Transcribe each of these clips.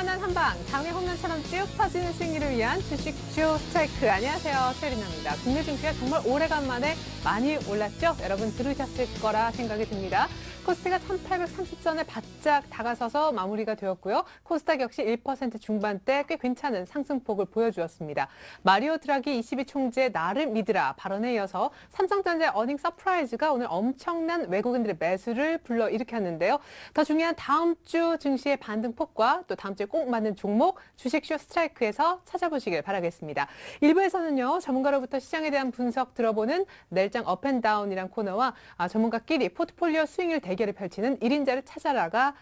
시원한 한방, 당의 홈런처럼 쭉 퍼지는 승리를 위한 주식쇼 스트라이크. 안녕하세요, 최리나입니다. 국내 증시가 정말 오래간만에 많이 올랐죠? 여러분 들으셨을 거라 생각이 듭니다. 코스피가 1830선에 바짝 다가서서 마무리가 되었고요. 코스닥 역시 1% 중반대 꽤 괜찮은 상승폭을 보여주었습니다. 마리오 드라기 22 총재 나를 믿으라 발언에 이어서 삼성전자 어닝 서프라이즈가 오늘 엄청난 외국인들의 매수를 불러일으켰는데요. 더 중요한 다음 주 증시의 반등폭과 또 다음 주에 꼭 맞는 종목 주식쇼 스트라이크에서 찾아보시길 바라겠습니다. 1부에서는요. 전문가로부터 시장에 대한 분석 들어보는 낼장 업앤다운이란 코너와 전문가끼리 포트폴리오 수익률 대결을 펼치는 1인자를 찾아라가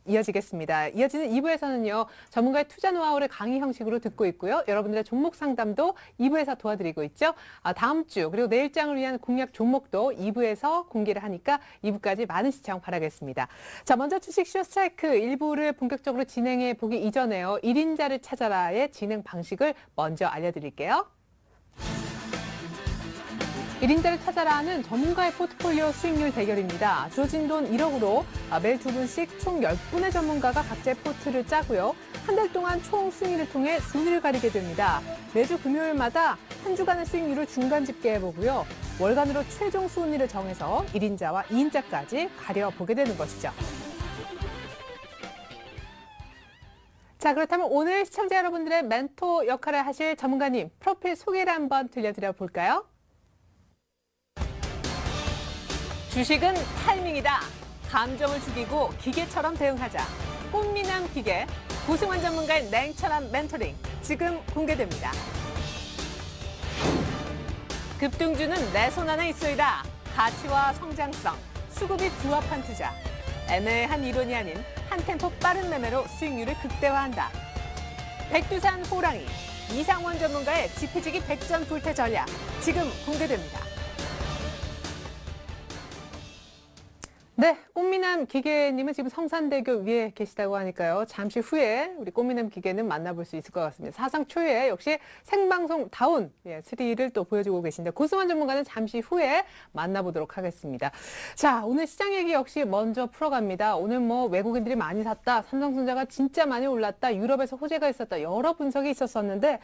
이어지겠습니다. 이어지는 2부에서는요. 전문가의 투자 노하우를 강의 형식으로 듣고 있고요. 여러분들의 종목 상담도 2부에서 도와드리고 있죠. 다음 주 그리고 내일장을 위한 공략 종목도 2부에서 공개를 하니까 2부까지 많은 시청 바라겠습니다. 자, 먼저 주식쇼 스트라이크 1부를 본격적으로 진행해 보기 이전에요. 1인자를 찾아라의 진행 방식을 먼저 알려드릴게요. 1인자를 찾아라는 전문가의 포트폴리오 수익률 대결입니다. 주어진 돈 1억으로 매일 2분씩 총 10분의 전문가가 각자의 포트를 짜고요. 한 달 동안 총 수익률을 통해 순위를 가리게 됩니다. 매주 금요일마다 한 주간의 수익률을 중간 집계해보고요. 월간으로 최종 순위를 정해서 1인자와 2인자까지 가려보게 되는 것이죠. 자, 그렇다면 오늘 시청자 여러분들의 멘토 역할을 하실 전문가님 프로필 소개를 한번 들려드려 볼까요? 주식은 타이밍이다. 감정을 죽이고 기계처럼 대응하자. 꽃미남 기계, 고승환 전문가의 냉철한 멘토링 지금 공개됩니다. 급등주는 내 손 안에 있어이다. 가치와 성장성, 수급이 부합한 투자. 애매한 이론이 아닌 한 템포 빠른 매매로 수익률을 극대화한다. 백두산 호랑이, 이상원 전문가의 지피지기 백전불태 전략 지금 공개됩니다. 네, 꽃미남 기계님은 지금 성산대교 위에 계시다고 하니까요. 잠시 후에 우리 꽃미남 기계는 만나볼 수 있을 것 같습니다. 사상 초유의 역시 생방송다운 스릴을 또 보여주고 계신데 고승환 전문가는 잠시 후에 만나보도록 하겠습니다. 자, 오늘 시장 얘기 역시 먼저 풀어갑니다. 오늘 뭐 외국인들이 많이 샀다, 삼성전자가 진짜 많이 올랐다, 유럽에서 호재가 있었다, 여러 분석이 있었었는데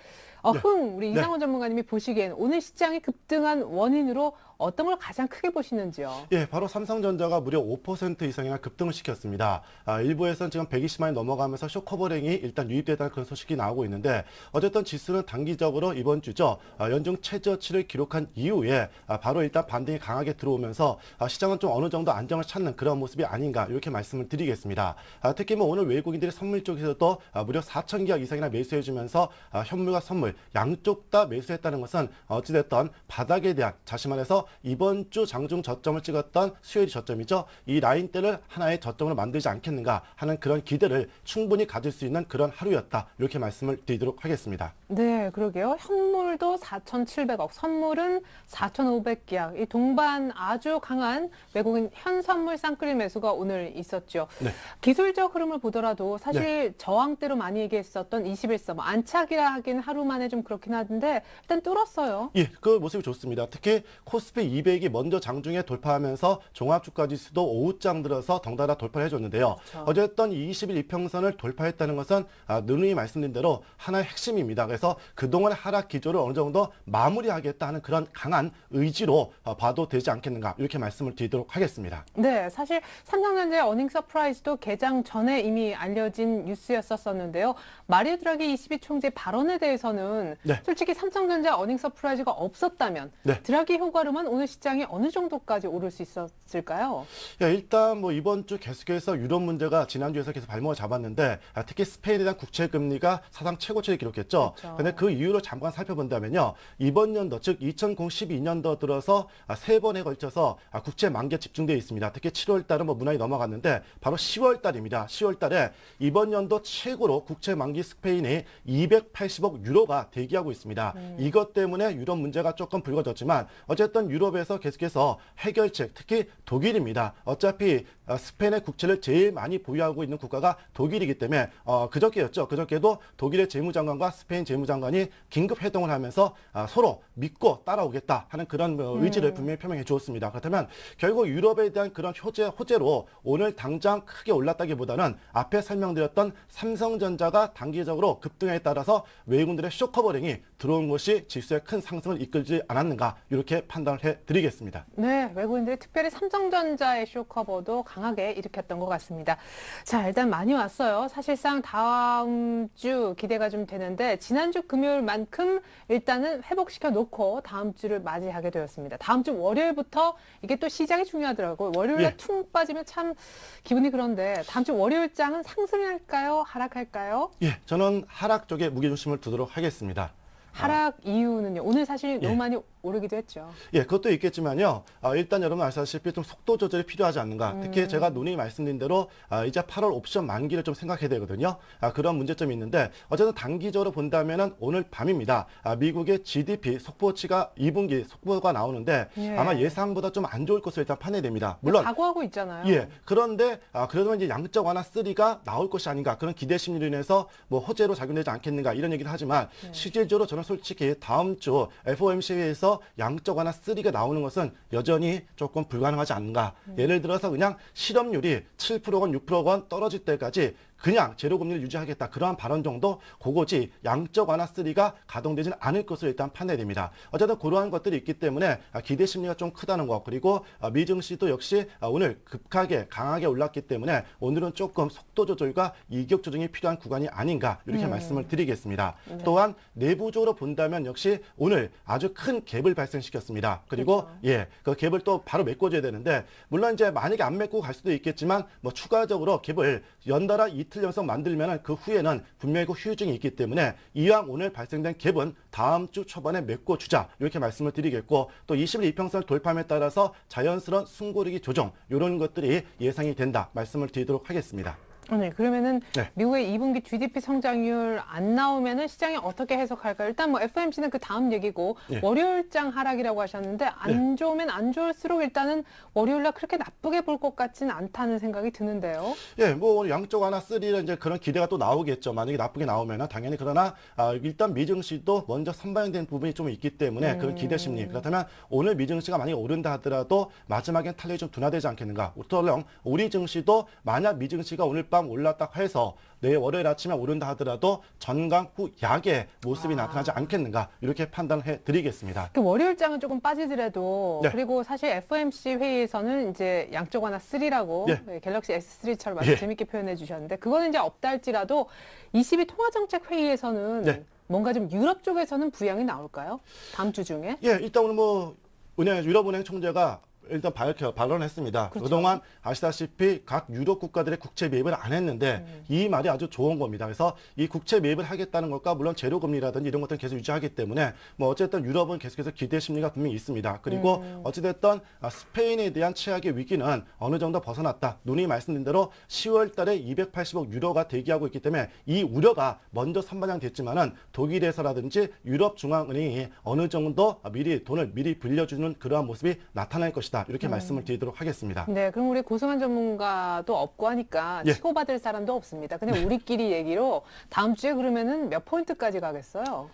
우리 이상원 전문가님이 보시기엔 오늘 시장이 급등한 원인으로 어떤 걸 가장 크게 보시는지요? 예, 바로 삼성전자가 무려 5% 이상이나 급등을 시켰습니다. 일부에서는 지금 120만이 넘어가면서 쇼커버링이 일단 유입되다는 그런 소식이 나오고 있는데 어쨌든 지수는 단기적으로 이번 주죠. 연중 최저치를 기록한 이후에 바로 일단 반등이 강하게 들어오면서 시장은 좀 어느 정도 안정을 찾는 그런 모습이 아닌가 이렇게 말씀을 드리겠습니다. 특히 뭐 오늘 외국인들이 선물 쪽에서도 무려 4천 계약 이상이나 매수해주면서 현물과 선물 양쪽 다 매수했다는 것은 어찌됐든 바닥에 대한 다시 말해서 이번 주 장중 저점을 찍었던 수요일 저점이죠. 이 라인대를 하나의 저점으로 만들지 않겠는가 하는 그런 기대를 충분히 가질 수 있는 그런 하루였다. 이렇게 말씀을 드리도록 하겠습니다. 네, 그러게요. 현물도 4,700억, 선물은 4,500계약. 이 동반 아주 강한 외국인 현선물 쌍끌이 매수가 오늘 있었죠. 네. 기술적 흐름을 보더라도 사실 저항대로 많이 얘기했었던 21선, 안착이라 하긴 하루 만에 좀 그렇긴 한데 일단 뚫었어요. 예, 그 모습이 좋습니다. 특히 코스피 200이 먼저 장중에 돌파하면서 종합주가지수도 오후장 들어서 덩달아 돌파를 해줬는데요. 그렇죠. 어쨌든 20일 이평선을 돌파했다는 것은 누누이 말씀드린 대로 하나의 핵심입니다. 그래서 그동안의 하락 기조를 어느 정도 마무리하겠다 하는 그런 강한 의지로 봐도 되지 않겠는가 이렇게 말씀을 드리도록 하겠습니다. 네, 사실 삼성전자의 어닝 서프라이즈도 개장 전에 이미 알려진 뉴스였었는데요. 마리오 드라기 22 총재 발언에 대해서는 솔직히 삼성전자 어닝 서프라이즈가 없었다면 드라기 효과로만 오늘 시장이 어느 정도까지 오를 수 있었을까요? 일단 뭐 이번 주 계속해서 유럽 문제가 지난주에서 계속 발목을 잡았는데 특히 스페인에 대한 국채 금리가 사상 최고치를 기록했죠. 그런데 그 이유로 잠깐 살펴본다면요. 이번 연도 즉 2012년도 들어서 3번에 걸쳐서 국채 만기에 집중되어 있습니다. 특히 7월 달은 뭐 무난히 넘어갔는데 바로 10월 달입니다. 10월 달에 이번 연도 최고로 국채 만기 스페인이 280억 유로가 대기하고 있습니다. 이것 때문에 유럽 문제가 조금 불거졌지만 어쨌든 유럽에서 계속해서 해결책, 특히 독일입니다. 어차피 스페인의 국채를 제일 많이 보유하고 있는 국가가 독일이기 때문에 그저께였죠. 그저께도 독일의 재무장관과 스페인 재무장관이 긴급 회동을 하면서 나타나면서 서로 믿고 따라오겠다 하는 그런 의지를 분명히 표명해 주었습니다. 그렇다면 결국 유럽에 대한 그런 호재로 오늘 당장 크게 올랐다기보다는 앞에 설명드렸던 삼성전자가 단기적으로 급등에 따라서 외국인들의 쇼커버링이 들어온 것이 지수의 큰 상승을 이끌지 않았는가 이렇게 판단을 해드리겠습니다. 네, 외국인들이 특별히 삼성전자의 쇼커버도 강하게 일으켰던 것 같습니다. 자, 일단 많이 왔어요. 사실상 다음 주 기대가 좀 되는데 지난주 금요일만큼 일단은 회복시켜 놓고 다음 주를 맞이하게 되었습니다. 다음 주 월요일부터 이게 또 시작이 중요하더라고요. 월요일에 예. 퉁 빠지면 참 기분이 그런데 다음 주 월요일장은 상승할까요? 하락할까요? 예, 저는 하락 쪽에 무게중심을 두도록 하겠습니다. 하락 이유는요? 오늘 사실 너무 예. 많이 오르기도 했죠. 예, 그것도 있겠지만요. 일단 여러분 아시다시피 좀 속도 조절이 필요하지 않는가. 특히 제가 누누이 말씀드린 대로 이제 8월 옵션 만기를 좀 생각해야 되거든요. 그런 문제점이 있는데 어쨌든 단기적으로 본다면은 오늘 밤입니다. 미국의 GDP 속보치가 2분기 속보가 나오는데 예. 아마 예상보다 좀 안 좋을 것으로 일단 판단됩니다. 물론 각오하고 있잖아요. 예. 그런데 그래도 이제 양적 완화 3가 나올 것이 아닌가 그런 기대 심리로 인해서 뭐 호재로 작용되지 않겠는가 이런 얘기를 하지만 실질적으로 저는 솔직히 다음 주 FOMC에서 양적 완화 3가 나오는 것은 여전히 조금 불가능하지 않는가. 예를 들어서 그냥 실업률이 7%건 6%건 떨어질 때까지 그냥 제로금리를 유지하겠다. 그러한 발언 정도 그거지 양적 완화 3가 가동되지는 않을 것으로 일단 판단됩니다. 어쨌든 그러한 것들이 있기 때문에 기대 심리가 좀 크다는 거. 그리고 미증시도 역시 오늘 급하게 강하게 올랐기 때문에 오늘은 조금 속도 조절과 이격 조정이 필요한 구간이 아닌가 이렇게 말씀을 드리겠습니다. 네. 또한 내부적으로 본다면 역시 오늘 아주 큰 갭을 발생시켰습니다. 그리고 그렇죠. 예, 그 갭을 또 바로 메꿔줘야 되는데 물론 이제 만약에 안 메꾸고 갈 수도 있겠지만 뭐 추가적으로 갭을 연달아 이틀 연속 만들면 그 후에는 분명히 그 후유증이 있기 때문에 이왕 오늘 발생된 갭은 다음 주 초반에 메꿔주자 이렇게 말씀을 드리겠고 또 21 이평선을 돌파함에 따라서 자연스러운 숨고르기 조정 이런 것들이 예상이 된다 말씀을 드리도록 하겠습니다. 네, 그러면은 네. 미국의 2분기 GDP 성장률 안 나오면은 시장이 어떻게 해석할까요? 일단 뭐 FOMC는 그 다음 얘기고 예. 월요일장 하락이라고 하셨는데 안 좋으면 안 좋을수록 일단은 월요일날 그렇게 나쁘게 볼 것 같지는 않다는 생각이 드는데요. 예, 뭐 오늘 양쪽 하나 3는 이제 그런 기대가 또 나오겠죠. 만약에 나쁘게 나오면은 당연히 그러나 일단 미증시도 먼저 선반영된 부분이 좀 있기 때문에 그런 기대 심리. 그렇다면 오늘 미증시가 만약에 오른다 하더라도 마지막엔 탄력이 좀 둔화되지 않겠는가. 우리랑 우리 증시도 만약 미증시가 오늘 밤 올랐다 해서 내일 월요일 아침에 오른다 하더라도 전강 후 약의 모습이 나타나지 않겠는가 이렇게 판단을 해드리겠습니다. 그 월요일장은 조금 빠지더라도 네. 그리고 사실 FOMC 회의에서는 이제 양적 완화 3라고 예. 갤럭시 S3처럼 아주 예. 재밌게 표현해 주셨는데 그거는 이제 없다 할지라도 22 통화정책 회의에서는 네. 뭔가 좀 유럽 쪽에서는 부양이 나올까요? 다음 주 중에? 예, 일단 오늘 뭐 유럽은행 총재가 일단 발언했습니다. 그렇죠. 그동안 아시다시피 각 유럽 국가들의 국채 매입을 안 했는데 이 말이 아주 좋은 겁니다. 그래서 이 국채 매입을 하겠다는 것과 물론 제로금리라든지 이런 것들은 계속 유지하기 때문에 뭐 어쨌든 유럽은 계속해서 기대 심리가 분명히 있습니다. 그리고 어찌됐든 스페인에 대한 최악의 위기는 어느 정도 벗어났다. 누누이 말씀드린 대로 10월 달에 280억 유로가 대기하고 있기 때문에 이 우려가 먼저 선반영됐지만은 독일에서라든지 유럽 중앙은행이 어느 정도 돈을 미리 빌려주는 그러한 모습이 나타날 것이다. 이렇게 말씀을 드리도록 하겠습니다. 네, 그럼 우리 고승환 전문가도 없고 하니까 예. 치고받을 사람도 없습니다. 그냥 우리끼리 얘기로 다음 주에 그러면은 몇 포인트까지 가겠어요?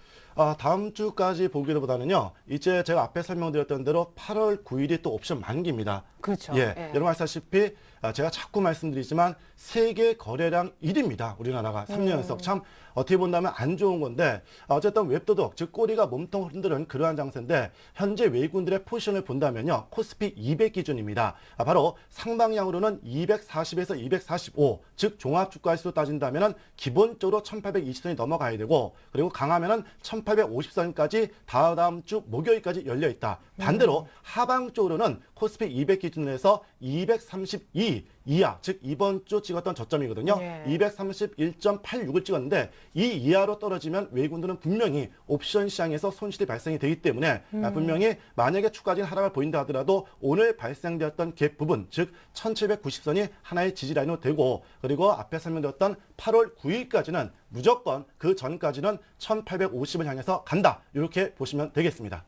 다음 주까지 보기보다는요. 이제 제가 앞에 설명드렸던 대로 8월 9일이 또 옵션 만기입니다. 그렇죠. 예, 여러분 아시다시피 제가 자꾸 말씀드리지만 세계 거래량 1위입니다. 우리나라가 3년 연속 참 어떻게 본다면 안 좋은 건데 어쨌든 웹도덕 즉 꼬리가 몸통 흔드는 그러한 장세인데 현재 외국인들의 포지션을 본다면요. 코스피 200 기준입니다. 바로 상방향으로는 240에서 245 즉 종합주가지수 따진다면은 기본적으로 1820선이 넘어가야 되고 그리고 강하면은 1850선까지 다음 주 목요일까지 열려 있다. 반대로 하방 쪽으로는 코스피 200 기준에서 232 이하, 즉 이번 주 찍었던 저점이거든요. 예. 231.86을 찍었는데 이 이하로 떨어지면 외국인들은 분명히 옵션 시장에서 손실이 발생이 되기 때문에 분명히 만약에 추가적인 하락을 보인다 하더라도 오늘 발생되었던 갭 부분, 즉 1790선이 하나의 지지라인으로 되고 그리고 앞에 설명드렸던 8월 9일까지는 무조건 그 전까지는 1850을 향해서 간다. 이렇게 보시면 되겠습니다.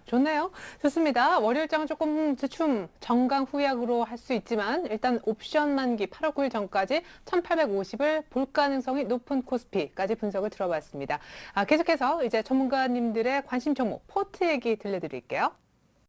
좋네요. 좋습니다. 월요일장은 조금 대충 정강 후약으로 할 수 있지만 일단 옵션 만기 8월 9일 전까지 1850을 볼 가능성이 높은 코스피까지 분석을 들어봤습니다. 계속해서 이제 전문가님들의 관심 종목 포트 얘기 들려드릴게요.